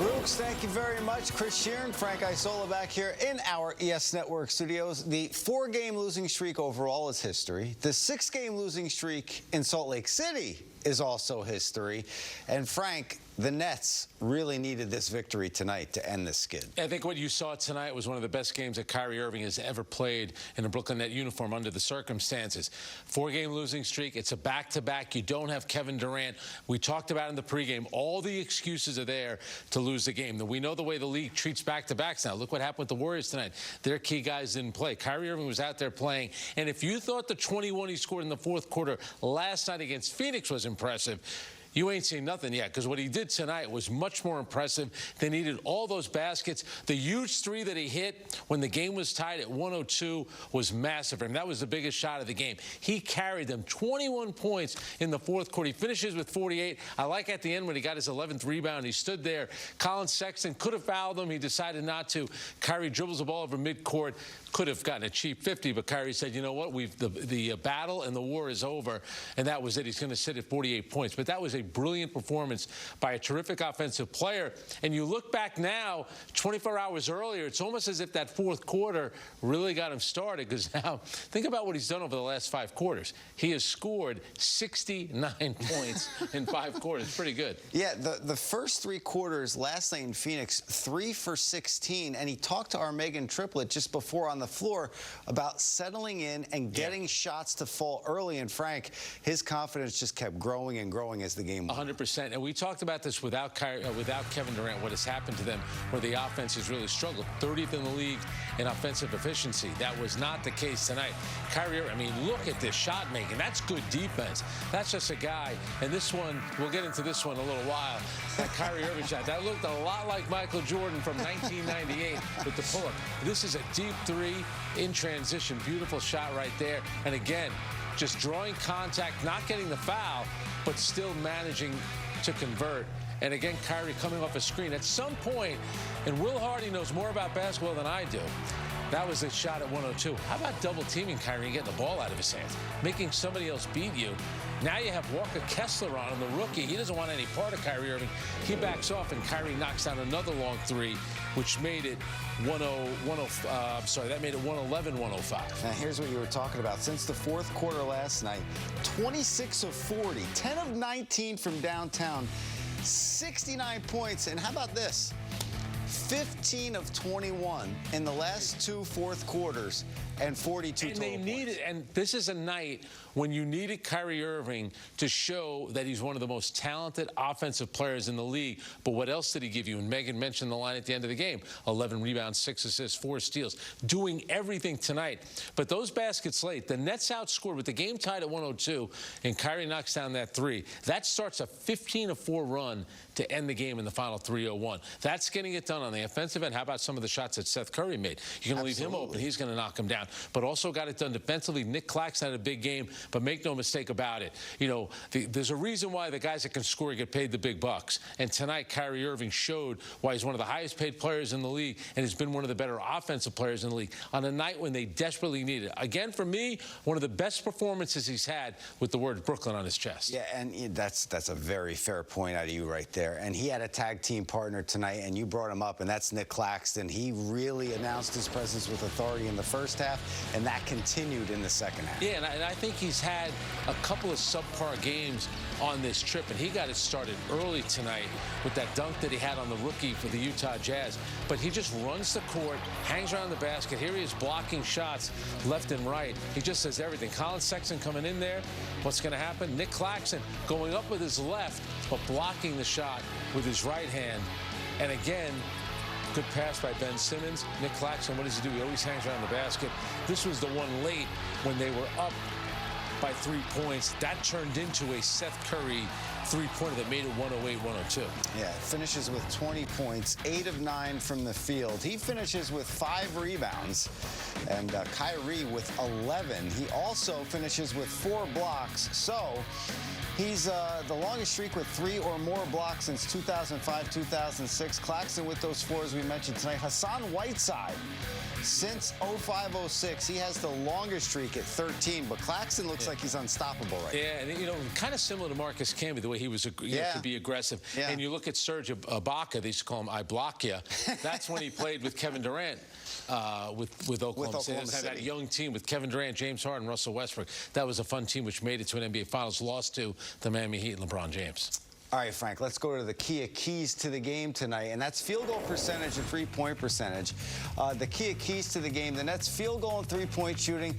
Brooks, thank you very much. Chris Sheeran, Frank Isola back here in our ES Network studios. The 4-game losing streak overall is history. The 6-game losing streak in Salt Lake City is also history. And Frank, the Nets really needed this victory tonight to end this skid. I think what you saw tonight was one of the best games that Kyrie Irving has ever played in a Brooklyn Net uniform under the circumstances. 4-game losing streak. It's a back-to-back. You don't have Kevin Durant. We talked about in the pregame. All the excuses are there to lose the game. We know the way the league treats back-to-backs now. Look what happened with the Warriors tonight. Their key guys didn't play. Kyrie Irving was out there playing. And if you thought the 21 he scored in the fourth quarter last night against Phoenix was impressive, you ain't seen nothing yet, because what he did tonight was much more impressive. They needed all those baskets. The huge three that he hit when the game was tied at 102 was massive for him. That was the biggest shot of the game. He carried them 21 points in the fourth quarter. He finishes with 48. I like at the end when he got his 11th rebound. He stood there. Colin Sexton could have fouled him. He decided not to. Kyrie dribbles the ball over midcourt. Could have gotten a cheap 50, but Kyrie said, you know what, the battle and the war is over, and that was it. He's going to sit at 48 points. But that was a brilliant performance by a terrific offensive player. And you look back now, 24 hours earlier, it's almost as if that fourth quarter really got him started, because now think about what he's done over the last 5 quarters. He has scored 69 points in 5 quarters. Pretty good. Yeah, the first 3 quarters last night in Phoenix, 3 for 16, and he talked to our Megan Triplett just before on the floor about settling in and getting shots to fall early. And Frank, his confidence just kept growing and growing as the game went. 100%. And we talked about this without Kevin Durant, what has happened to them, where the offense has really struggled. 30th in the league in offensive efficiency. That was not the case tonight. Kyrie, I mean, look at this shot making. That's good defense. That's just a guy. And this one, we'll get into this one in a little while. That Kyrie Irving shot, that looked a lot like Michael Jordan from 1998 with the pull-up. This is a deep 3 in transition. Beautiful shot right there. And again, just drawing contact, not getting the foul, but still managing to convert. And again, Kyrie coming off a screen. At some point, and Will Hardy knows more about basketball than I do, that was the shot at 102. How about double teaming Kyrie and getting the ball out of his hands, making somebody else beat you? Now you have Walker Kessler on him, the rookie. He doesn't want any part of Kyrie Irving. He backs off, and Kyrie knocks down another long 3, which made it 111-105. Now here's what you were talking about. Since the fourth quarter last night, 26 of 40, 10 of 19 from downtown, 69 points. And how about this? 15 of 21 in the last 2 fourth quarters and 42 total points. And they needed, and this is a night when you needed Kyrie Irving to show that he's one of the most talented offensive players in the league. But what else did he give you? And Megan mentioned the line at the end of the game. 11 rebounds, 6 assists, 4 steals. Doing everything tonight. But those baskets late, the Nets outscored with the game tied at 102, and Kyrie knocks down that 3. That starts a 15-4 run to end the game in the final 3:01. That's getting it done on the offensive end. How about some of the shots that Seth Curry made? You're going to leave him open. He's going to knock him down. But also got it done defensively. Nick Claxton had a big game, but make no mistake about it. You know, there's a reason why the guys that can score get paid the big bucks. And tonight, Kyrie Irving showed why he's one of the highest paid players in the league and has been one of the better offensive players in the league on a night when they desperately need it. Again, for me, one of the best performances he's had with the word Brooklyn on his chest. Yeah, and that's a very fair point out of you right there. And he had a tag team partner tonight, and you brought him up, and that's Nick Claxton. He really announced his presence with authority in the first half, and that continued in the second half. Yeah, and I think he's had a couple of subpar games on this trip, and he got it started early tonight with that dunk that he had on the rookie for the Utah Jazz. But he just runs the court, hangs around the basket. Here he is blocking shots left and right. He just says everything. Colin Sexton coming in there. What's going to happen? Nick Claxton going up with his left, but blocking the shot with his right hand. And again, good pass by Ben Simmons. Nick Claxton, what does he do? He always hangs around the basket. This was the one late when they were up by 3 points. That turned into a Seth Curry three-pointer that made it 108-102. Yeah, finishes with 20 points, 8 of 9 from the field. He finishes with 5 rebounds, and Kyrie with 11. He also finishes with 4 blocks. So he's the longest streak with 3 or more blocks since 2005-2006. Claxton with those 4, as we mentioned tonight. Hassan Whiteside, since 05-06, he has the longest streak at 13, but Claxton looks like he's unstoppable right now. Yeah, and you know, kind of similar to Marcus Camby, the way he was could be aggressive. Yeah. And you look at Serge Ibaka, they used to call him Ibaka. That's when he played with Kevin Durant with Oklahoma City. They had that young team with Kevin Durant, James Harden, Russell Westbrook. That was a fun team which made it to an NBA Finals, lost to the Miami Heat and LeBron James. All right, Frank, let's go to the keys to the game tonight, and that's field goal percentage and three-point percentage. The keys to the game, the Nets' field goal and three-point shooting,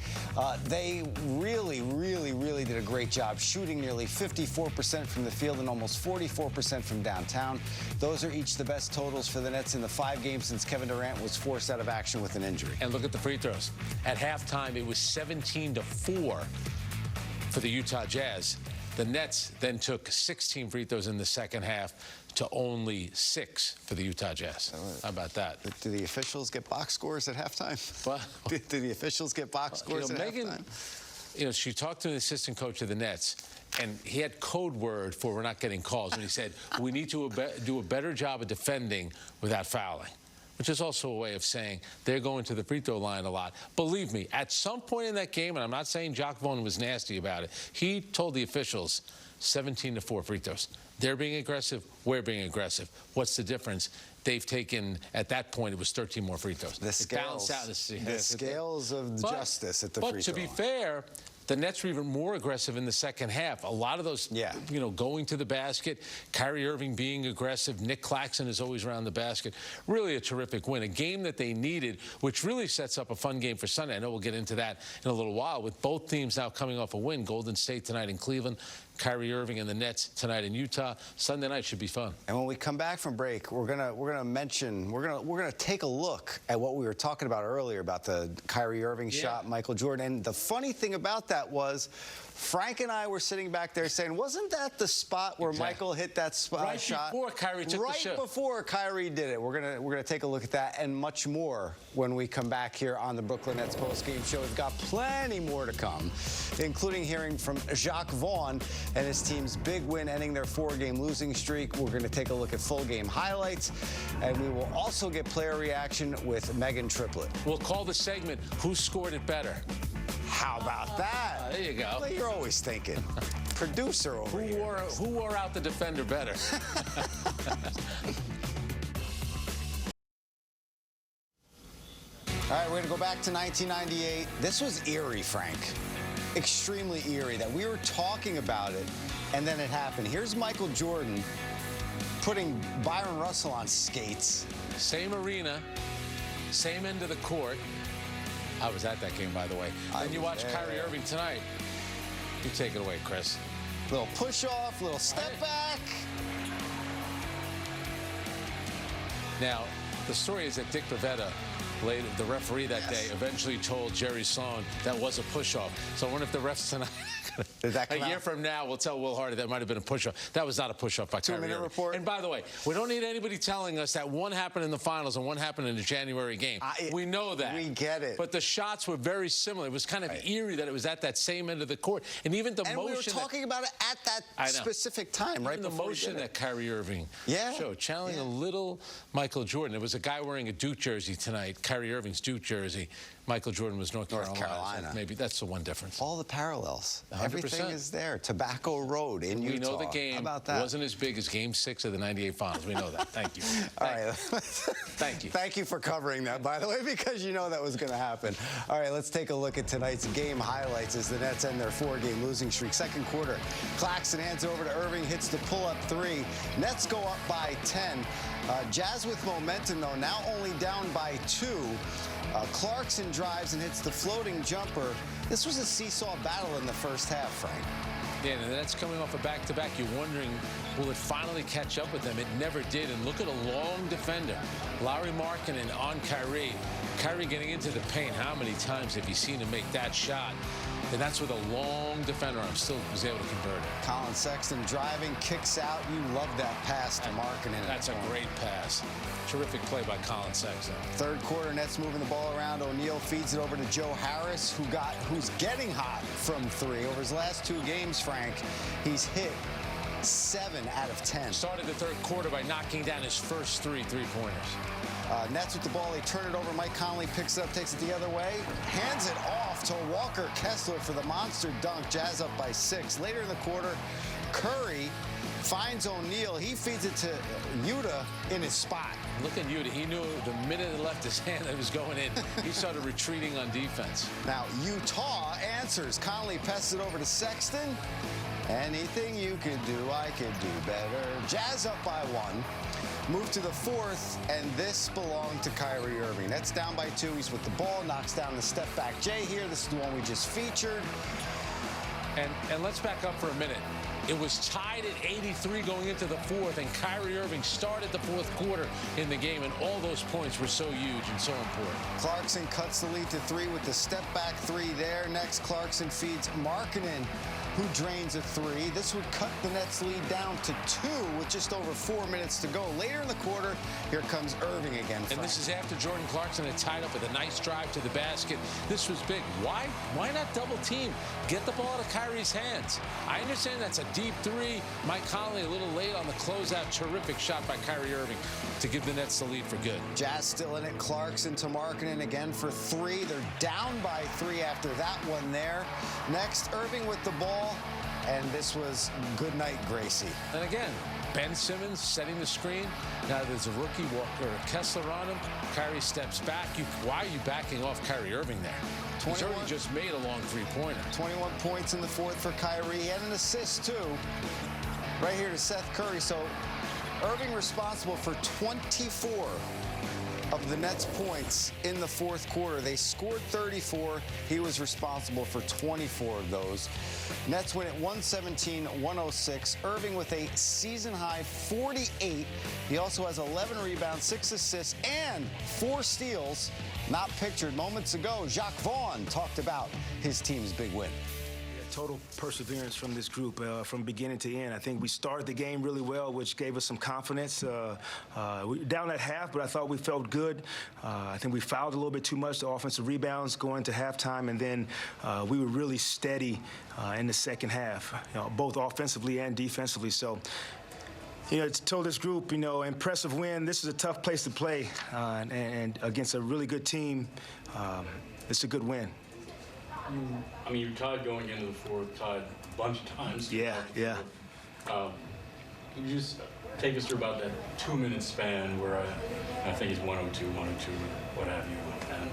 they really did a great job shooting nearly 54% from the field and almost 44% from downtown. Those are each the best totals for the Nets in the 5 games since Kevin Durant was forced out of action with an injury. And look at the free throws. At halftime, it was 17-4 for the Utah Jazz. The Nets then took 16 free throws in the second half to only 6 for the Utah Jazz. How about that? Do the officials get box scores at halftime? What? Do the officials get box scores at halftime? She talked to the assistant coach of the Nets, and he had code word for we're not getting calls. And he said, we need to do a better job of defending without fouling, which is also a way of saying they're going to the free throw line a lot. Believe me, at some point in that game, and I'm not saying Jacques Vaughn was nasty about it, he told the officials 17-4 free throws. They're being aggressive, we're being aggressive. What's the difference? They've taken, at that point, it was 13 more free throws. The scales of justice at the free throw line. But to be fair, the Nets were even more aggressive in the second half. A lot of those, going to the basket, Kyrie Irving being aggressive, Nick Claxton is always around the basket. Really a terrific win, a game that they needed, which really sets up a fun game for Sunday. I know we'll get into that in a little while, with both teams now coming off a win. Golden State tonight in Cleveland, Kyrie Irving and the Nets tonight in Utah. Sunday night should be fun. And when we come back from break, we're gonna take a look at what we were talking about earlier about the Kyrie Irving shot, Michael Jordan. And the funny thing about that was, Frank and I were sitting back there saying, wasn't that the spot where Michael hit that shot? Right before Kyrie took the shot. Right before Kyrie did it. We're gonna take a look at that and much more when we come back here on the Brooklyn Nets postgame show. We've got plenty more to come, including hearing from Jacques Vaughn and his team's big win ending their 4-game losing streak. We're going to take a look at full game highlights, and we will also get player reaction with Megan Triplett. We'll call the segment, Who Scored It Better? How about that? There you go. Well, you're always thinking. Producer over here. Who wore out the defender better? All right, we're going to go back to 1998. This was eerie, Frank. Extremely eerie that we were talking about it, and then it happened. Here's Michael Jordan putting Byron Russell on skates. Same arena, same end of the court. I was at that game, by the way. And you watch Kyrie Irving tonight. You take it away, Chris. Little push-off, little step back. Now, the story is that Dick Bavetta, the referee that day, eventually told Jerry Sloan that was a push-off. So I wonder if the refs tonight, a year from now, will tell Will Hardy that might have been a push-off. That was not a push-off by Kyrie Irving. Report. And by the way, we don't need anybody telling us that one happened in the finals and one happened in the January game. We know that. We get it. But the shots were very similar. It was kind of eerie that it was at that same end of the court. And even the motion. And we were talking about it at that specific time, right? Even the motion that Kyrie Irving showed, channeling a little Michael Jordan. There was a guy wearing a Duke jersey tonight, Kyrie Irving's Duke jersey. Michael Jordan was North Carolina. So maybe that's the one difference. All the parallels. 100%. Everything is there. Tobacco Road in Utah. We know the game wasn't as big as Game 6 of the '98 Finals. We know that. Thank you. All right. Thank you. Thank you for covering that, by the way, because you know that was going to happen. All right, let's take a look at tonight's game highlights as the Nets end their 4-game losing streak. Second quarter, Claxton hands over to Irving, hits the pull-up 3. Nets go up by 10. Jazz with momentum, though, now only down by 2. Clarkson drives and hits the floating jumper. This was a seesaw battle in the first half, Frank. Yeah, and that's coming off a back-to-back. You're wondering, will it finally catch up with them? It never did. And look at a long defender. Lauri Markkanen on Kyrie. Kyrie getting into the paint. How many times have you seen him make that shot? And that's with a long defender. I'm still was able to convert it. Colin Sexton driving, kicks out. You love that pass to Markkanen. That's a great pass. Terrific play by Colin Sexton. Third quarter, Nets moving the ball around. O'Neal feeds it over to Joe Harris, who's getting hot from 3. Over his last 2 games, Frank, he's hit 7 out of 10. Started the third quarter by knocking down his first 3 three-pointers. Nets with the ball, they turn it over. Mike Conley picks it up, takes it the other way, hands it off to Walker Kessler for the monster dunk. Jazz up by 6. Later in the quarter, Curry finds O'Neal. He feeds it to Yuta in his spot. Look at Yuta. He knew the minute it left his hand that it was going in. He started retreating on defense. Now, Utah answers. Conley passes it over to Sexton. Anything you could do, I could do better. Jazz up by 1. Move to the 4th, and this belonged to Kyrie Irving. That's down by 2. He's with the ball, knocks down the step-back J here. This is the one we just featured. And let's back up for a minute. It was tied at 83 going into the 4th, and Kyrie Irving started the 4th quarter in the game, and all those points were so huge and so important. Clarkson cuts the lead to 3 with the step-back 3 there. Next, Clarkson feeds Markkanen, who drains a 3. This would cut the Nets' lead down to 2 with just over 4 minutes to go. Later in the quarter, here comes Irving again. And this is after Jordan Clarkson had tied up with a nice drive to the basket. This was big. Why not double team? Get the ball out of Kyrie's hands. I understand that's a deep 3. Mike Conley a little late on the closeout. Terrific shot by Kyrie Irving to give the Nets the lead for good. Jazz still in it. Clarkson to Markkanen again for 3. They're down by 3 after that one there. Next, Irving with the ball. And this was good night, Gracie. And again, Ben Simmons setting the screen. Now there's a rookie Walker Kessler on him. Kyrie steps back. Why are you backing off Kyrie Irving there? He's already just made a long 3-pointer. 21 points in the 4th for Kyrie, and an assist too. Right here to Seth Curry. So Irving responsible for 24 of the Nets' points in the 4th quarter. They scored 34. He was responsible for 24 of those. Nets win at 117-106. Irving with a season-high 48. He also has 11 rebounds, 6 assists, and 4 steals. Not pictured moments ago. Jacques Vaughn talked about his team's big win. Total perseverance from this group from beginning to end. I think we started the game really well, which gave us some confidence. We were down at half, but I thought we felt good. I think we fouled a little bit too much, the offensive rebounds going to halftime, and then we were really steady in the second half, both offensively and defensively. So, it's told this group, impressive win. This is a tough place to play, and against a really good team, it's a good win. I mean, you tied going into the 4th, tied a bunch of times. Yeah. Can you just take us through about that 2-minute span where I think it's 102, what have you, and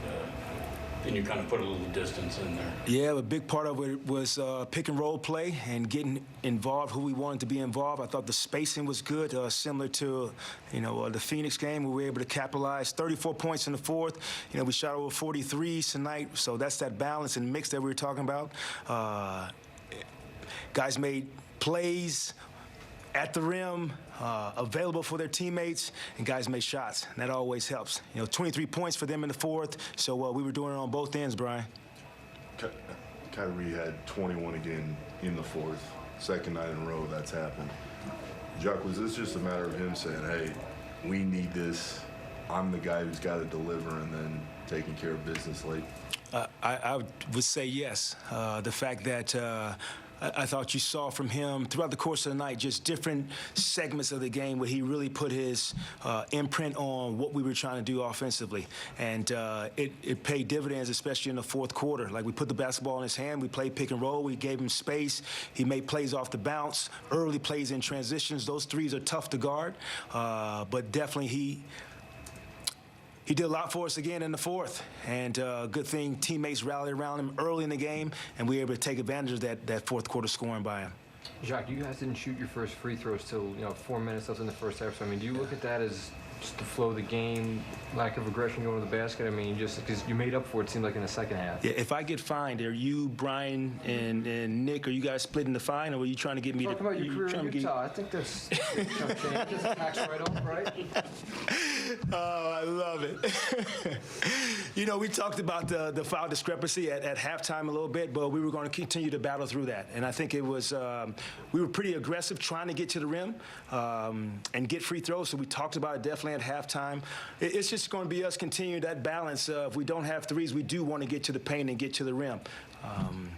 then you kind of put a little distance in there. Yeah, a big part of it was pick and roll play and getting involved who we wanted to be involved. I thought the spacing was good, similar to, the Phoenix game where we were able to capitalize. 34 points in the 4th. We shot over 43s tonight, so that's that balance and mix that we were talking about. Guys made plays at the rim, available for their teammates, and guys made shots. And that always helps. 23 points for them in the 4th, so we were doing it on both ends, Brian. Kyrie had 21 again in the 4th. Second night in a row that's happened. Jacques, was this just a matter of him saying, hey, we need this, I'm the guy who's got to deliver, and then taking care of business late? I would say yes. The fact that I thought you saw from him throughout the course of the night just different segments of the game where he really put his imprint on what we were trying to do offensively. And it paid dividends, especially in the 4th quarter. Like, we put the basketball in his hand, we played pick and roll, we gave him space, he made plays off the bounce, early plays in transitions. Those threes are tough to guard, but definitely he did a lot for us again in the 4th, and good thing teammates rallied around him early in the game, and we were able to take advantage of that 4th quarter scoring by him. Jacques, you guys didn't shoot your first free throws till 4 minutes left in the first half. So I mean, do you look at that as just the flow of the game, lack of aggression going to the basket? I mean, just because you made up for it, it seemed like in the second half. Yeah, if I get fined, are you, Brian, and Nick, are you guys splitting the fine, or are you trying to get me Talk about your career in Utah. I think that's just a tax write-off, right? Oh, I love it. We talked about the foul discrepancy at halftime a little bit, but we were going to continue to battle through that. And I think it was, we were pretty aggressive trying to get to the rim and get free throws, so we talked about it definitely at halftime. It's just going to be us continuing that balance. If we don't have threes, we do want to get to the paint and get to the rim. But I'm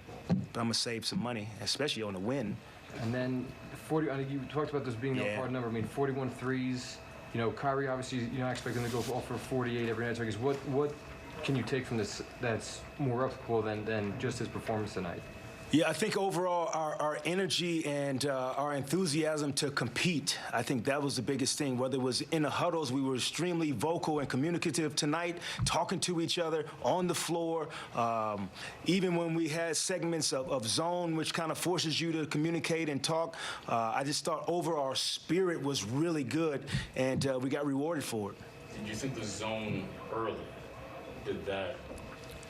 going to save some money, especially on the win. And then 40, I think you talked about this being no hard number. I mean, 41 threes. Kyrie, obviously, you're not expecting to go off for 48 every night. So I guess what can you take from this that's more replicable than just his performance tonight? Yeah, I think overall our energy and our enthusiasm to compete, I think that was the biggest thing. Whether it was in the huddles, we were extremely vocal and communicative tonight, talking to each other on the floor. Even when we had segments of zone, which kind of forces you to communicate and talk, I just thought overall our spirit was really good, and we got rewarded for it. Did you think the zone early, did that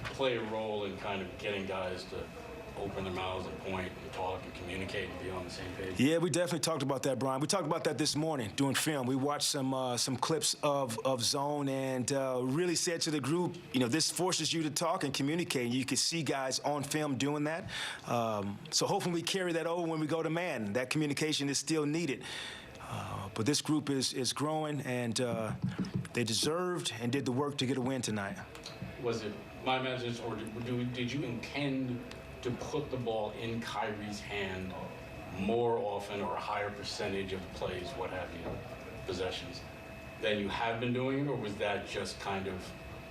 play a role in kind of getting guys to open their mouths and point and talk and communicate and be on the same page? Yeah, we definitely talked about that, Brian. We talked about that this morning doing film. We watched some clips of zone and really said to the group, this forces you to talk and communicate. And you could see guys on film doing that. So hopefully we carry that over when we go to man. That communication is still needed. But this group is growing, and they deserved and did the work to get a win tonight. Was it my message, or did you intend to put the ball in Kyrie's hand more often or a higher percentage of plays, what have you, possessions, than you have been doing, or was that just kind of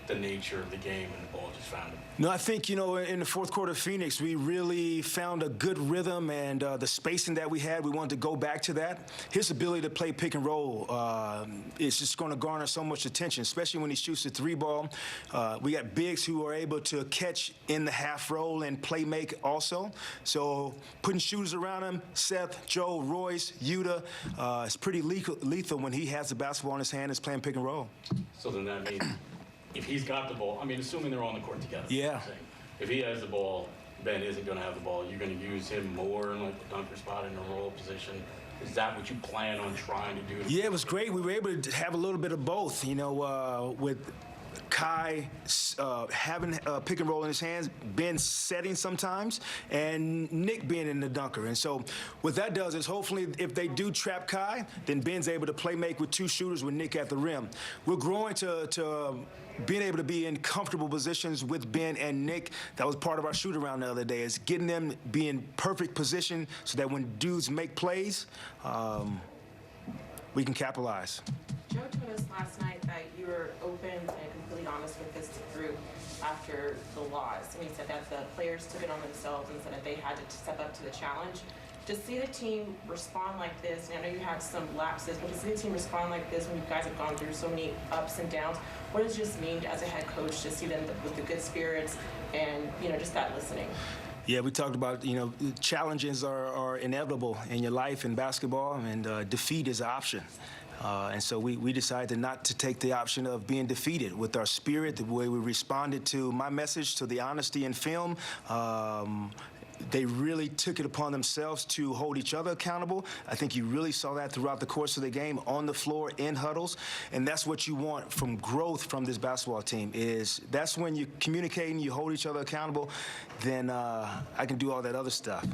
the nature of the game and the ball just found him? No, I think, in the fourth quarter of Phoenix, we really found a good rhythm, and the spacing that we had, we wanted to go back to that. His ability to play pick and roll is just going to garner so much attention, especially when he shoots the three ball. We got bigs who are able to catch in the half roll and play make also. So putting shooters around him, Seth, Joe, Royce, Yuta, it's pretty lethal when he has the basketball in his hand and is playing pick and roll. So then that means if he's got the ball, assuming they're on the court together. Yeah. If he has the ball, Ben isn't going to have the ball. You're going to use him more in like the dunker spot in a roll position. Is that what you plan on trying to do? Yeah, it was great. We were able to have a little bit of both, with Kai having pick and roll in his hands, Ben setting sometimes, and Nick being in the dunker. And so what that does is hopefully if they do trap Kai, then Ben's able to play make with two shooters with Nick at the rim. We're growing to being able to be in comfortable positions with Ben and Nick. That was part of our shoot around the other day, is getting them be in perfect position so that when dudes make plays, we can capitalize. Joe told us last night that you were open and completely honest with this group after the loss. And he said that the players took it on themselves and said that they had to step up to the challenge. To see the team respond like this, and I know you had some lapses, but to see the team respond like this when you guys have gone through so many ups and downs, what does it just mean as a head coach to see them with the good spirits and, just that listening? Yeah, we talked about, challenges are inevitable in your life in basketball, and defeat is an option. And so we decided not to take the option of being defeated. With our spirit, the way we responded to my message, to the honesty in film, they really took it upon themselves to hold each other accountable. I think you really saw that throughout the course of the game, on the floor, in huddles. And that's what you want from growth from this basketball team, is that's when you communicate and you hold each other accountable, then I can do all that other stuff.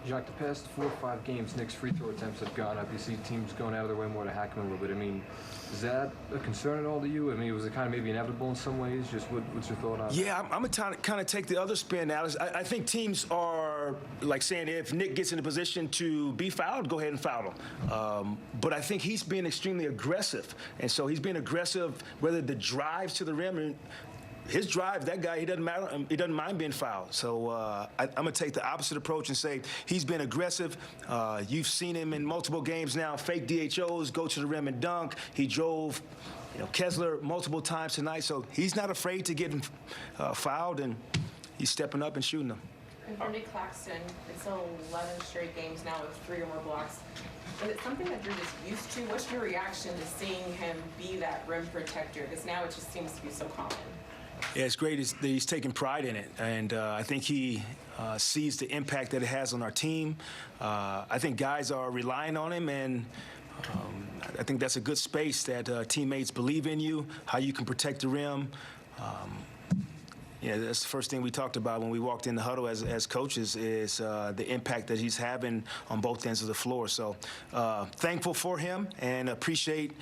Jacques, the past 4 or 5 games, Nick's free throw attempts have gone up. You see teams going out of their way more to hack him a little bit. Is that a concern at all to you? Was it kind of maybe inevitable in some ways? Just what's your thought on that? Yeah, I'm going to kind of take the other spin, Alex. I think teams are like saying if Nick gets in a position to be fouled, go ahead and foul him. But I think he's being extremely aggressive. And so he's being aggressive, whether the drives to the rim, his drive, that guy, he doesn't mind being fouled. So I'm going to take the opposite approach and say he's been aggressive. You've seen him in multiple games now, fake DHOs, go to the rim and dunk. He drove Kessler multiple times tonight, so he's not afraid to get fouled, and he's stepping up and shooting them. And for Nick Claxton, it's 11 straight games now with 3 or more blocks. Is it something that you're just used to? What's your reaction to seeing him be that rim protector? Because now it just seems to be so common. Yeah, it's great that he's taking pride in it, and I think he sees the impact that it has on our team. I think guys are relying on him, and I think that's a good space that teammates believe in you, how you can protect the rim. That's the first thing we talked about when we walked in the huddle as coaches, is the impact that he's having on both ends of the floor. So thankful for him and appreciate,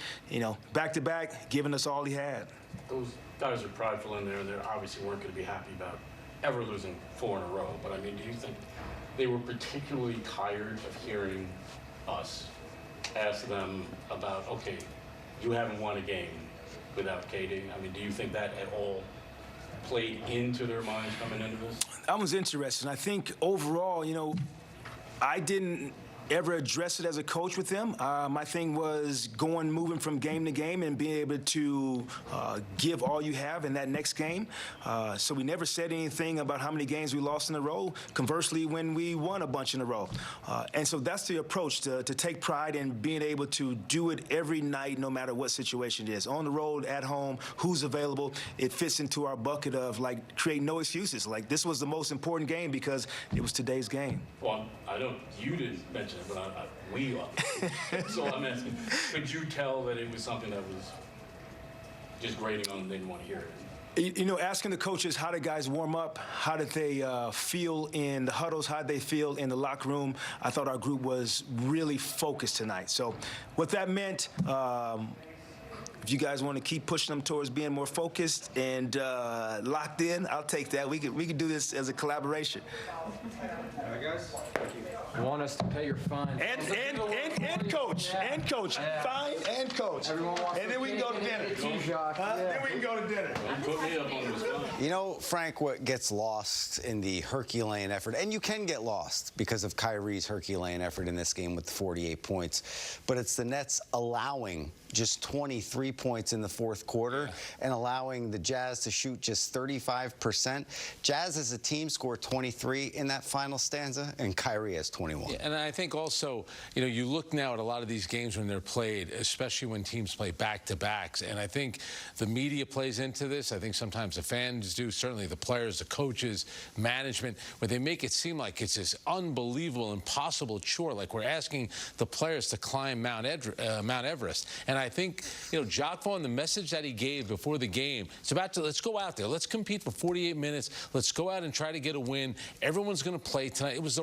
back-to-back, giving us all he had. Those guys are prideful in there, and they obviously weren't going to be happy about ever losing 4 in a row. But, do you think they were particularly tired of hearing us ask them about, okay, you haven't won a game without KD? Do you think that at all played into their minds coming into this? That was interesting. I think overall, I didn't ever address it as a coach with them. My thing was moving from game to game and being able to give all you have in that next game. So we never said anything about how many games we lost in a row. Conversely, when we won a bunch in a row. And so that's the approach, to take pride in being able to do it every night, no matter what situation it is. On the road, at home, who's available. It fits into our bucket of, create no excuses. This was the most important game because it was today's game. Well, I know you didn't mention it, but we are. So I'm asking, could you tell that it was something that was just grating on them, they didn't want to hear it? Asking the coaches how did guys warm up, how did they feel in the huddles, how did they feel in the locker room, I thought our group was really focused tonight. So what that meant, if you guys want to keep pushing them towards being more focused and locked in, I'll take that. We could do this as a collaboration. All right, guys. You want us to pay your fine. And coach. Yeah. And coach. Yeah. Fine and coach. Everyone wants and then we can go to dinner. Then we can go to dinner. Put me up on the spot. Frank, what gets lost in the Herculean effort, and you can get lost because of Kyrie's Herculean effort in this game with 48 points, but it's the Nets allowing just 23 points in the fourth quarter and allowing the Jazz to shoot just 35%. Jazz as a team scored 23 in that final stanza, and Kyrie has 21. Yeah, and I think also, you look now at a lot of these games when they're played, especially when teams play back-to-backs, and I think the media plays into this. I think sometimes the fans do, certainly the players, the coaches, management, where they make it seem like it's this unbelievable, impossible chore, like we're asking the players to climb Mount Everest. And I think, Jacques Vaughn, the message that he gave before the game, it's about to, let's go out there, let's compete for 48 minutes, let's go out and try to get a win. Everyone's going to play tonight. It was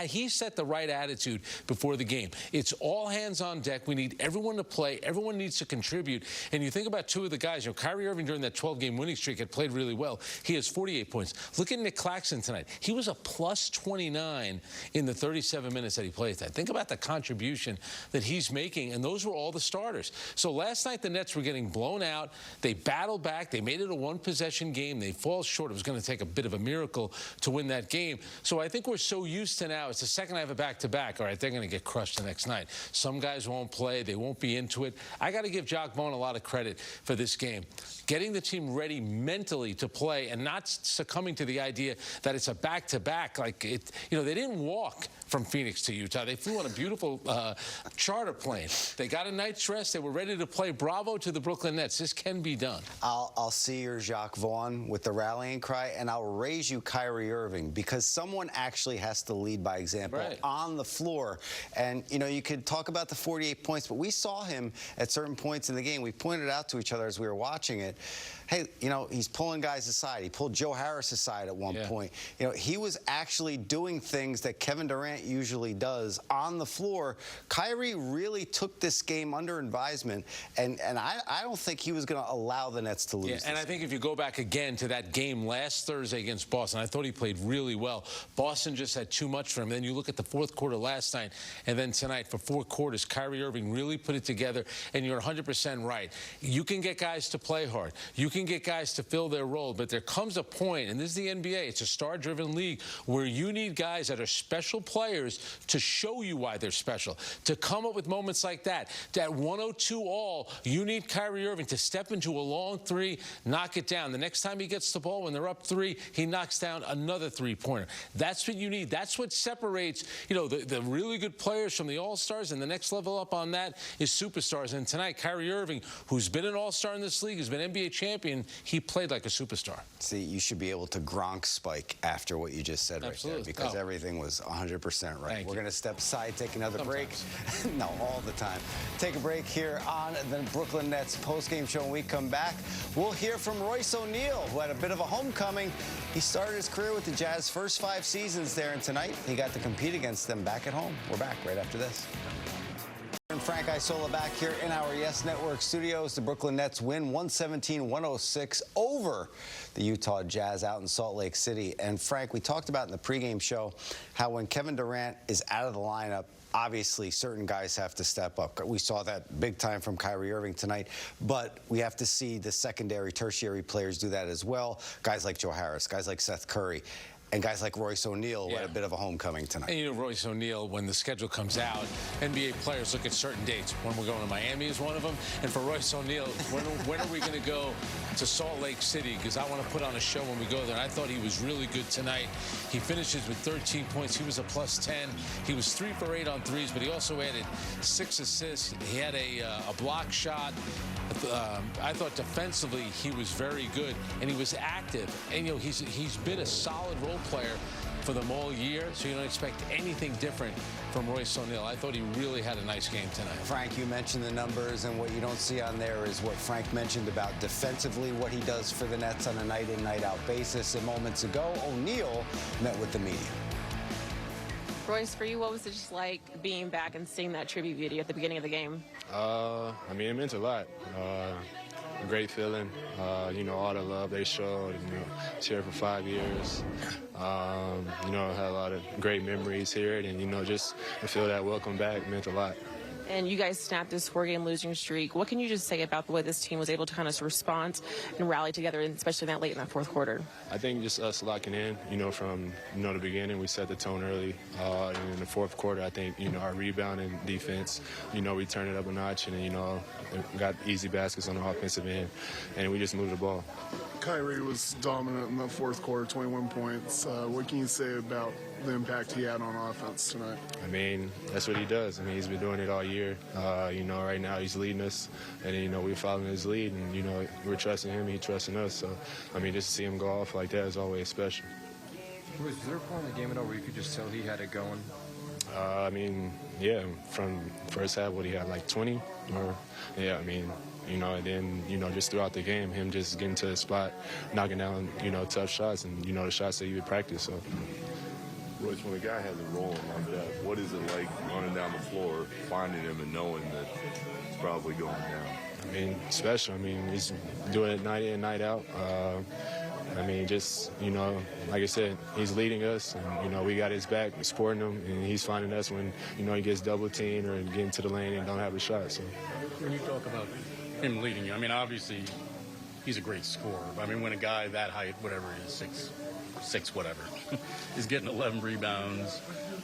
he set the right attitude before the game. It's all hands on deck. We need everyone to play. Everyone needs to contribute. And you think about two of the guys, Kyrie Irving during that 12-game winning streak had played really well. He has 48 points. Look at Nick Claxton tonight. He was a plus 29 in the 37 minutes that he played tonight. Think about the contribution that he's making, and those were all the starters. So last night the Nets were getting blown out. They battled back. They made it a one-possession game. They fall short. It was going to take a bit of a miracle to win that game. So I think we're so used to now, it's the second I have a back-to-back. All right, they're going to get crushed the next night. Some guys won't play. They won't be into it. I got to give Jacques Vaughn a lot of credit for this game. Getting the team ready mentally to play and not succumbing to the idea that it's a back-to-back. They didn't walk from Phoenix to Utah. They flew on a beautiful charter plane. They got a night's rest. They were ready to play. Bravo to the Brooklyn Nets. This can be done. I'll see your Jacques Vaughn with the rallying cry, and I'll raise you Kyrie Irving, because someone actually has to lead by example on the floor. And, you could talk about the 48 points, but we saw him at certain points in the game. We pointed out to each other as we were watching it, hey, he's pulling guys aside. He pulled Joe Harris aside at one point. He was actually doing things that Kevin Durant usually does on the floor. Kyrie really took this game under advisement, and I don't think he was going to allow the Nets to lose. Yeah, and I think if you go back again to that game last Thursday against Boston, I thought he played really well. Boston just had too much for him. Then you look at the fourth quarter last night, and then tonight for 4 quarters, Kyrie Irving really put it together, and you're 100% right. You can get guys to play hard. You can get guys to fill their role, but there comes a point, and this is the NBA, it's a star-driven league, where you need guys that are special players to show you why they're special, to come up with moments like that. At 102 all, you need Kyrie Irving to step into a long three, knock it down. The next time he gets the ball, when they're up 3, he knocks down another three-pointer. That's what you need. That's what separates, the really good players from the all-stars, and the next level up on that is superstars. And tonight, Kyrie Irving, who's been an all-star in this league, has been NBA champion, he played like a superstar. See, you should be able to Gronk spike after what you just said right there, because everything was 100% right. We're going to step aside, take another break. No, all the time. Take a break here on the Brooklyn Nets postgame show. When we come back, we'll hear from Royce O'Neal, who had a bit of a homecoming. He started his career with the Jazz, first 5 seasons there, and tonight he got to compete against them back at home. We're back right after this. And Frank Isola back here in our Yes Network studios. The Brooklyn Nets win 117-106 over the Utah Jazz out in Salt Lake City. And Frank, we talked about in the pregame show how when Kevin Durant is out of the lineup, obviously certain guys have to step up. We saw that big time from Kyrie Irving tonight, but we have to see the secondary, tertiary players do that as well. Guys like Joe Harris, guys like Seth Curry, and guys like Royce O'Neal had a bit of a homecoming tonight. And you know, Royce O'Neal, when the schedule comes out, NBA players look at certain dates. When we're going to Miami is one of them. And for Royce O'Neal, when are we going to go to Salt Lake City? Because I want to put on a show when we go there. And I thought he was really good tonight. He finishes with 13 points. He was a +10. He was 3 for 8 on threes, but he also added 6 assists. He had a block shot. I thought defensively he was very good, and he was active. And you know, he's been a solid role player for them all year, so you don't expect anything different from Royce O'Neal. I thought he really had a nice game tonight. Frank, you mentioned the numbers, and what you don't see on there is what Frank mentioned about defensively, what he does for the Nets on a night-in, night-out basis. And moments ago, O'Neal met with the media. Royce, for you, what was it just like being back and seeing that tribute video at the beginning of the game? I mean, it meant a lot. A great feeling. You know, all the love they showed. You know, was here for 5 years. You know, had a lot of great memories here, and you know, just to feel that welcome back meant a lot. And you guys snapped this 4-game losing streak. What can you just say about the way this team was able to kind of respond and rally together, and especially that late in that fourth quarter? I think just us locking in, you know, from the beginning. We set the tone early. And in the fourth quarter, I think, you know, our rebound and defense, you know, we turned it up a notch, and, you know, got easy baskets on the offensive end, and we just moved the ball. Kyrie was dominant in the fourth quarter, 21 points. What can you say about the impact he had on offense tonight? I mean, that's what he does. I mean, he's been doing it all year. You know, right now he's leading us, and, you know, we're following his lead, and, you know, we're trusting him, he's trusting us. So, I mean, just to see him go off like that is always special. Was there a point in the game at all where you could just tell he had it going? I mean, yeah, from first half, what he had, like 20? Or, yeah, I mean, you know, and then, you know, just throughout the game, him just getting to the spot, knocking down, you know, tough shots, and, you know, the shots that you would practice. So. Royce, when a guy has a role like that, what is it like running down the floor, finding him and knowing that it's probably going down? I mean, special. I mean, he's doing it night in, night out. I mean, just, you know, like I said, he's leading us, and, you know, we got his back, supporting him, and he's finding us when, you know, he gets double teamed or getting to the lane and don't have a shot. So. When you talk about him leading you, I mean, obviously, he's a great scorer. I mean, when a guy that height, whatever he is, six whatever, is getting 11 rebounds,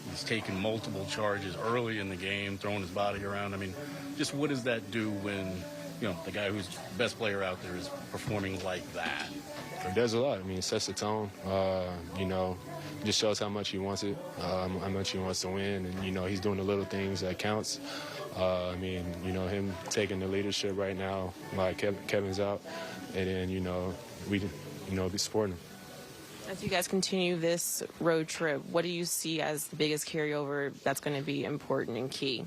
he's taking multiple charges early in the game, throwing his body around. I mean, just what does that do when, you know, the guy who's the best player out there is performing like that? It does a lot. I mean, it sets the tone. You know, just shows how much he wants it, how much he wants to win, and, you know, he's doing the little things that counts. I mean, you know, him taking the leadership right now, like Kevin's out, and then, you know, we, you know, be supporting him. As you guys continue this road trip, what do you see as the biggest carryover that's going to be important and key?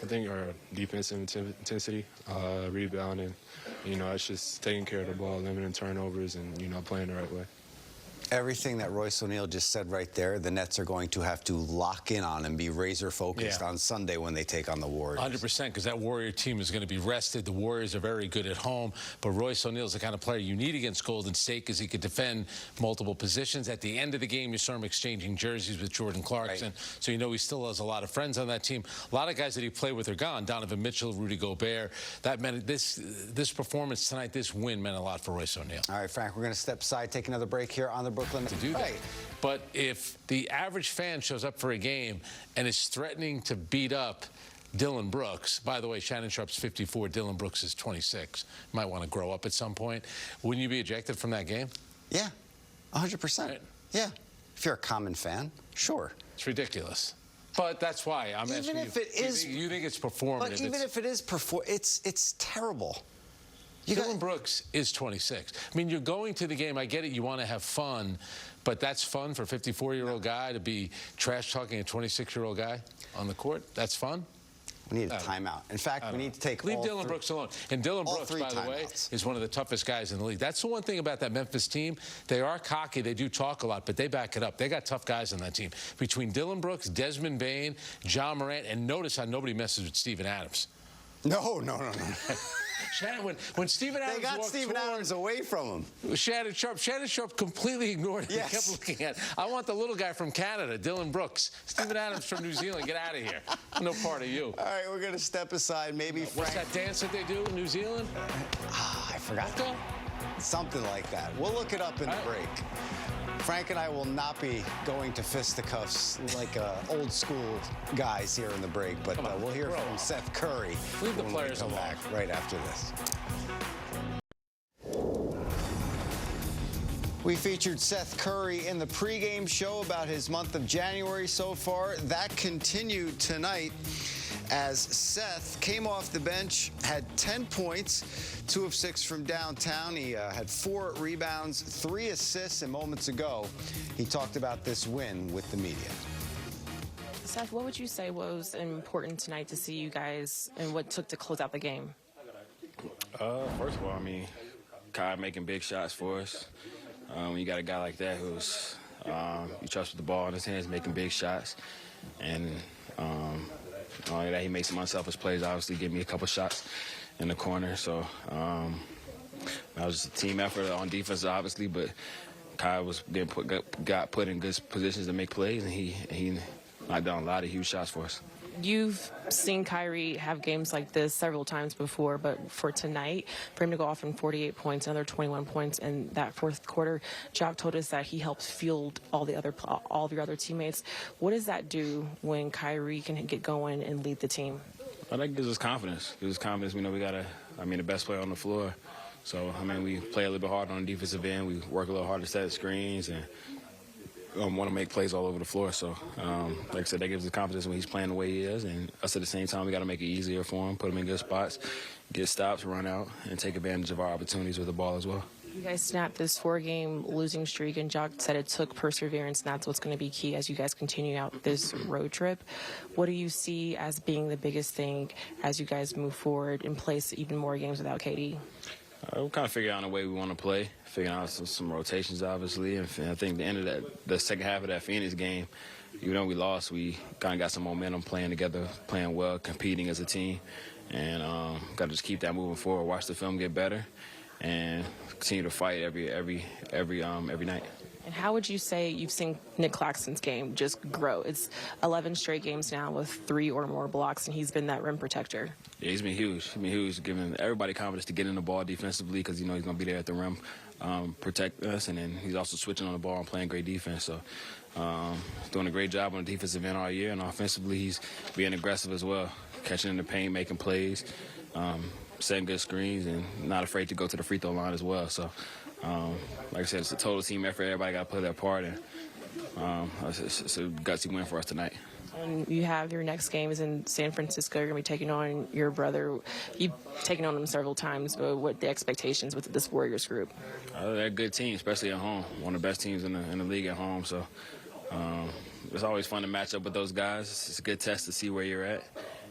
I think our defensive intensity, rebounding, you know, it's just taking care of the ball, limiting turnovers, and, you know, playing the right way. Everything that Royce O'Neal just said right there, the Nets are going to have to lock in on and be razor-focused on Sunday when they take on the Warriors. 100%, because that Warrior team is going to be rested. The Warriors are very good at home, but Royce O'Neal is the kind of player you need against Golden State because he could defend multiple positions. At the end of the game, you saw him exchanging jerseys with Jordan Clarkson, so you know he still has a lot of friends on that team. A lot of guys that he played with are gone. Donovan Mitchell, Rudy Gobert. That meant this performance tonight, this win meant a lot for Royce O'Neal. All right, Frank, we're going to step aside, take another break here on the Brooklyn to do that. But if the average fan shows up for a game and is threatening to beat up Dylan Brooks, by the way, Shannon Sharp's 54, Dylan Brooks is 26. Might want to grow up at some point. Wouldn't you be ejected from that game? Yeah, 100%. Right. Yeah. If you're a common fan, sure. It's ridiculous. But that's why I'm asking you. Even if it is, you think it's performative? But even if it is it's terrible. Dylan Brooks is 26. I mean, you're going to the game. I get it. You want to have fun, but that's fun for a 54-year-old guy to be trash-talking a 26-year-old guy on the court. That's fun. We need a timeout. In fact, we need to take leave Dylan Brooks alone. And Dylan Brooks, by the way, is one of the toughest guys in the league. That's the one thing about that Memphis team. They are cocky. They do talk a lot, but they back it up. They got tough guys on that team. Between Dylan Brooks, Desmond Bane, John Morant, and notice how nobody messes with Steven Adams. No. Shannon, when Steven Adams They got walked Steven toward Adams away from him. Shannon Sharp completely ignored it. Yes. He kept looking at, I want the little guy from Canada, Dylan Brooks. Steven Adams from New Zealand, get out of here. I'm no part of you. All right, we're going to step aside. Maybe What's Frank. that dance that they do in New Zealand? I forgot. Polka? Something like that. We'll look it up in the break. Frank and I will not be going to fisticuffs like old school guys here in the break, but we'll hear from Seth Curry Leave the when players we come alone. back right after this. We featured Seth Curry in the pregame show about his month of January so far. That continued tonight as Seth came off the bench, had 10 points, 2 of 6 from downtown. He had 4 rebounds, 3 assists, and moments ago, he talked about this win with the media. Seth, what would you say was important tonight to see you guys and what took to close out the game? First of all, I mean, Kai making big shots for us. When you got a guy like that who's you trust with the ball in his hands, making big shots, and not only that, he makes some unselfish plays. Obviously, give me a couple shots in the corner. So that was just a team effort on defense, obviously. But Kai was got put in good positions to make plays, and he knocked down a lot of huge shots for us. You've seen Kyrie have games like this several times before, but for tonight, for him to go off in 48 points, another 21 points in that fourth quarter, Jock told us that he helps field all of your other teammates. What does that do when Kyrie can get going and lead the team? Well, that gives us confidence. Gives us confidence. We know we got the best player on the floor. So, we play a little bit harder on the defensive end. We work a little harder to set screens and want to make plays all over the floor. So, like I said, that gives us confidence when he's playing the way he is. And us at the same time, we got to make it easier for him, put him in good spots, get stops, run out, and take advantage of our opportunities with the ball as well. You guys snapped this 4-game losing streak, and Jock said it took perseverance, and that's what's going to be key as you guys continue out this road trip. What do you see as being the biggest thing as you guys move forward and place even more games without KD? We'll kind of figure out a way we want to play, figuring out some rotations, obviously. And I think the end of the second half of that Phoenix game, even though we lost, we kind of got some momentum playing together, playing well, competing as a team. And got to just keep that moving forward, watch the film get better, and continue to fight every night. And how would you say you've seen Nick Claxton's game just grow? It's 11 straight games now with 3 or more blocks, and he's been that rim protector. Yeah, he's been huge. He's been huge, giving everybody confidence to get in the ball defensively because, he's going to be there at the rim, protect us, and then he's also switching on the ball and playing great defense. So doing a great job on the defensive end all year, and offensively he's being aggressive as well, catching in the paint, making plays, setting good screens, and not afraid to go to the free throw line as well. So, like I said, it's a total team effort. Everybody got to play their part, and it's a gutsy win for us tonight. And you have your next game is in San Francisco. You're going to be taking on your brother. You've taken on him several times, but what the expectations with this Warriors group? They're a good team, especially at home. One of the best teams in the league at home. So it's always fun to match up with those guys. It's a good test to see where you're at.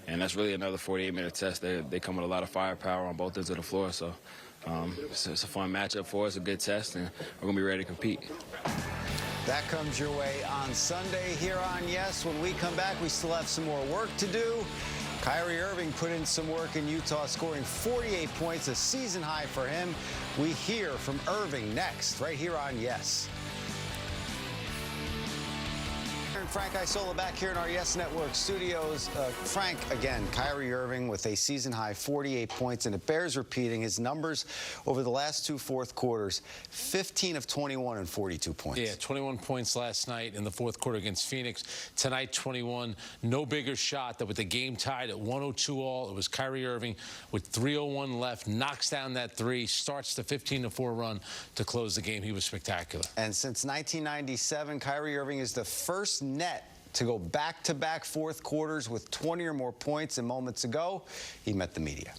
And that's really another 48-minute test. They come with a lot of firepower on both ends of the floor. So it's a fun matchup for us, a good test, and we're going to be ready to compete. That comes your way on Sunday here on Yes. When we come back, we still have some more work to do. Kyrie Irving put in some work in Utah, scoring 48 points, a season high for him. We hear from Irving next, right here on Yes. Frank Isola back here in our Yes Network studios. Frank, again, Kyrie Irving with a season-high 48 points, and it bears repeating his numbers over the last 2 fourth quarters, 15 of 21 and 42 points. Yeah, 21 points last night in the fourth quarter against Phoenix. Tonight, 21. No bigger shot that with the game tied at 102 all. It was Kyrie Irving with 3:01 left, knocks down that 3, starts the 15-4 run to close the game. He was spectacular. And since 1997, Kyrie Irving is the first net to go back-to-back fourth quarters with 20 or more points, and moments ago, he met the media.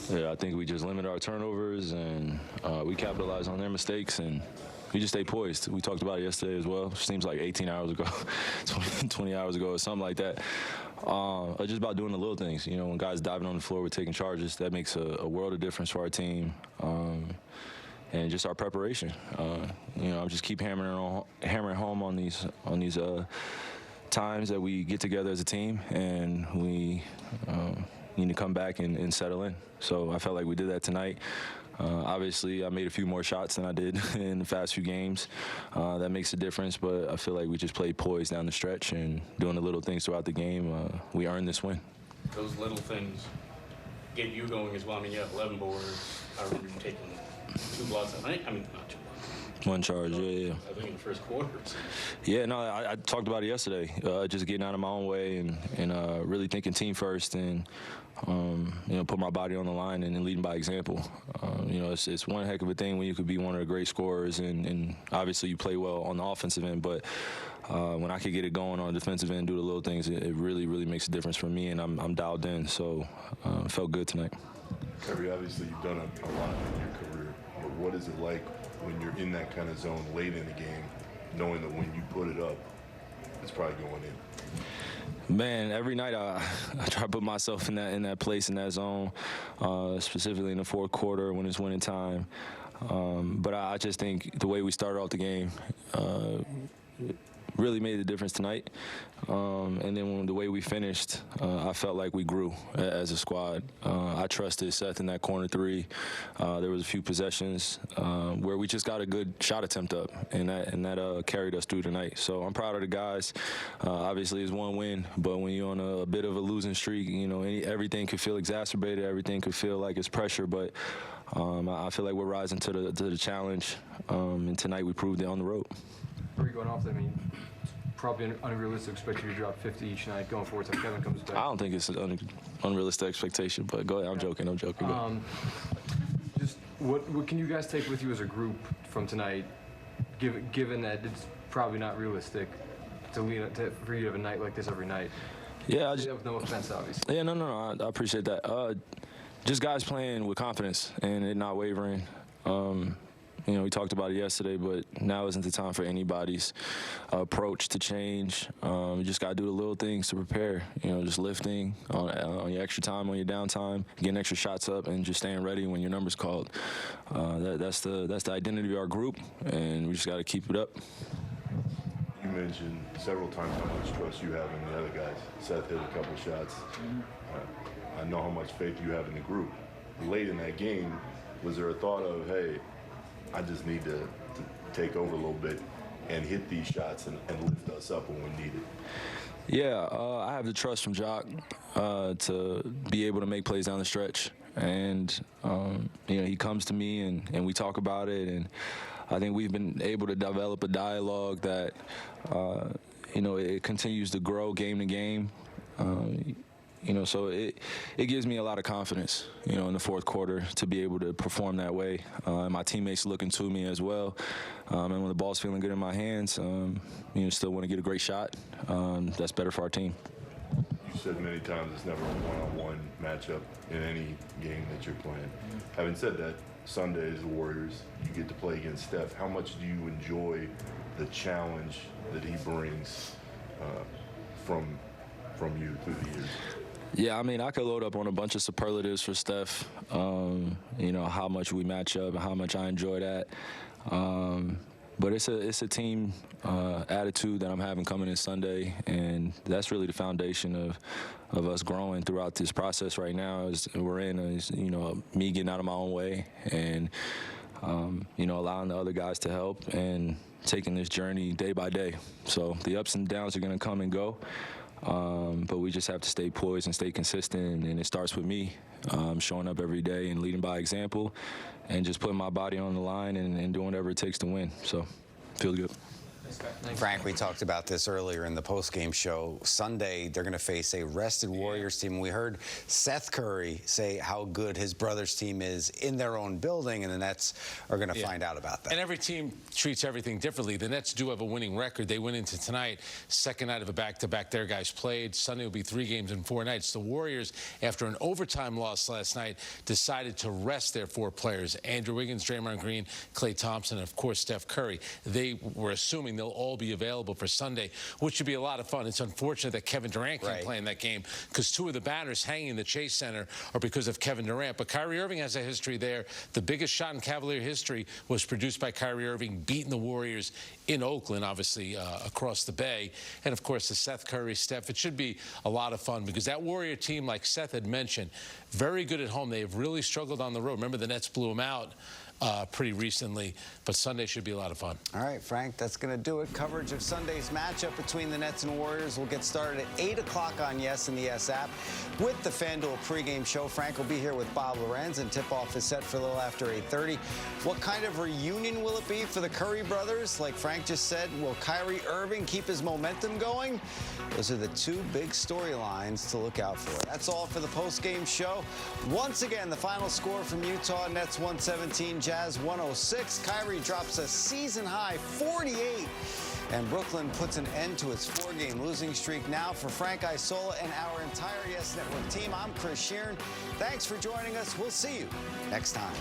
Yeah, I think we just limit our turnovers, and we capitalize on their mistakes, and we just stay poised. We talked about it yesterday as well. Seems like 18 hours ago, 20 hours ago, or something like that. It's just about doing the little things. You know, when guys diving on the floor, we're taking charges. That makes a world of difference for our team. And just our preparation. You know, I just keep hammering home on these times that we get together as a team, and we need to come back and settle in. So I felt like we did that tonight. Obviously, I made a few more shots than I did in the past few games. That makes a difference, but I feel like we just played poised down the stretch and doing the little things throughout the game. We earned this win. Those little things get you going as well. I mean, you have 11 boards. I remember you taking 2 blocks a night. I mean, not 2 blocks. One charge, yeah. I think in the first quarter. Yeah, no, I talked about it yesterday. Just getting out of my own way and really thinking team first and, put my body on the line and leading by example. It's one heck of a thing when you could be one of the great scorers and obviously you play well on the offensive end, but when I could get it going on the defensive end, do the little things, it really, really makes a difference for me, and I'm dialed in. So it felt good tonight. Kyrie, obviously you've done a lot in your career, but what is it like when you're in that kind of zone late in the game, knowing that when you put it up, it's probably going in? Man, every night I try to put myself in that place, in that zone, specifically in the fourth quarter when it's winning time. But I just think the way we started off the game really made the difference tonight. And then the way we finished, I felt like we grew as a squad. I trusted Seth in that corner 3. There was a few possessions where we just got a good shot attempt up, and that carried us through tonight. So I'm proud of the guys. Obviously, it's one win, but when you're on a bit of a losing streak, everything could feel exacerbated. Everything could feel like it's pressure, but I feel like we're rising to the challenge, and tonight we proved it on the road. Where are you going off? I mean, probably unrealistic to expect you to drop 50 each night going forward until Kevin comes back. I don't think it's an unrealistic expectation, but go ahead. I'm joking. Just what can you guys take with you as a group from tonight, given that it's probably not realistic for you to have a night like this every night? Yeah, with no offense, obviously. Yeah, no. I appreciate that. Just guys playing with confidence and it not wavering. We talked about it yesterday, but now isn't the time for anybody's approach to change. You just got to do the little things to prepare. Just lifting on your extra time, on your downtime, getting extra shots up, and just staying ready when your number's called. That's the identity of our group, and we just got to keep it up. You mentioned several times how much trust you have in the other guys. Seth hit a couple shots. I know how much faith you have in the group. Late in that game, was there a thought of, hey, I just need to take over a little bit and hit these shots and lift us up when we need it? Yeah, I have the trust from Jock to be able to make plays down the stretch. And, he comes to me and we talk about it. And I think we've been able to develop a dialogue that, it continues to grow game to game. So it gives me a lot of confidence, in the fourth quarter to be able to perform that way. My teammates looking to me as well. And when the ball's feeling good in my hands, still want to get a great shot. That's better for our team. You said many times it's never a one-on-one matchup in any game that you're playing. Having said that, Sunday is the Warriors. You get to play against Steph. How much do you enjoy the challenge that he brings from you through the years? Yeah, I could load up on a bunch of superlatives for Steph, how much we match up and how much I enjoy that. But it's a team attitude that I'm having coming in Sunday, and that's really the foundation of us growing throughout this process right now. We're in, me getting out of my own way and, allowing the other guys to help and taking this journey day by day. So the ups and downs are going to come and go. But we just have to stay poised and stay consistent, and it starts with me showing up every day and leading by example and just putting my body on the line and doing whatever it takes to win. So, feels good. Frank, we talked about this earlier in the postgame show. Sunday, they're going to face a rested Warriors team. We heard Seth Curry say how good his brother's team is in their own building, and the Nets are going to find out about that. And every team treats everything differently. The Nets do have a winning record. They went into tonight, second night of a back-to-back. Their guys played. Sunday will be 3 games in 4 nights. The Warriors, after an overtime loss last night, decided to rest their 4 players: Andrew Wiggins, Draymond Green, Klay Thompson, and, of course, Steph Curry. They were assuming Irving, they'll all be available for Sunday, which should be a lot of fun. It's unfortunate that Kevin Durant can't play in that game because two of the banners hanging in the Chase Center are because of Kevin Durant. But Kyrie Irving has a history there. The biggest shot in Cavalier history was produced by Kyrie Irving, beating the Warriors in Oakland, obviously across the bay. And, of course, the Seth Curry, Steph. It should be a lot of fun because that Warrior team, like Seth had mentioned, very good at home. They have really struggled on the road. Remember, the Nets blew them out pretty recently, but Sunday should be a lot of fun. All right, Frank, that's going to do it. Coverage of Sunday's matchup between the Nets and Warriors will get started at 8 o'clock on Yes and the Yes app with the FanDuel pregame show. Frank will be here with Bob Lorenz, and tip-off is set for a little after 8:30. What kind of reunion will it be for the Curry brothers? Like Frank just said, will Kyrie Irving keep his momentum going? Those are the two big storylines to look out for. That's all for the postgame show. Once again, the final score from Utah: Nets 117, Jazz 106. Kyrie drops a season-high 48. And Brooklyn puts an end to its 4-game losing streak. Now, for Frank Isola and our entire Yes Network team, I'm Chris Sheeran. Thanks for joining us. We'll see you next time.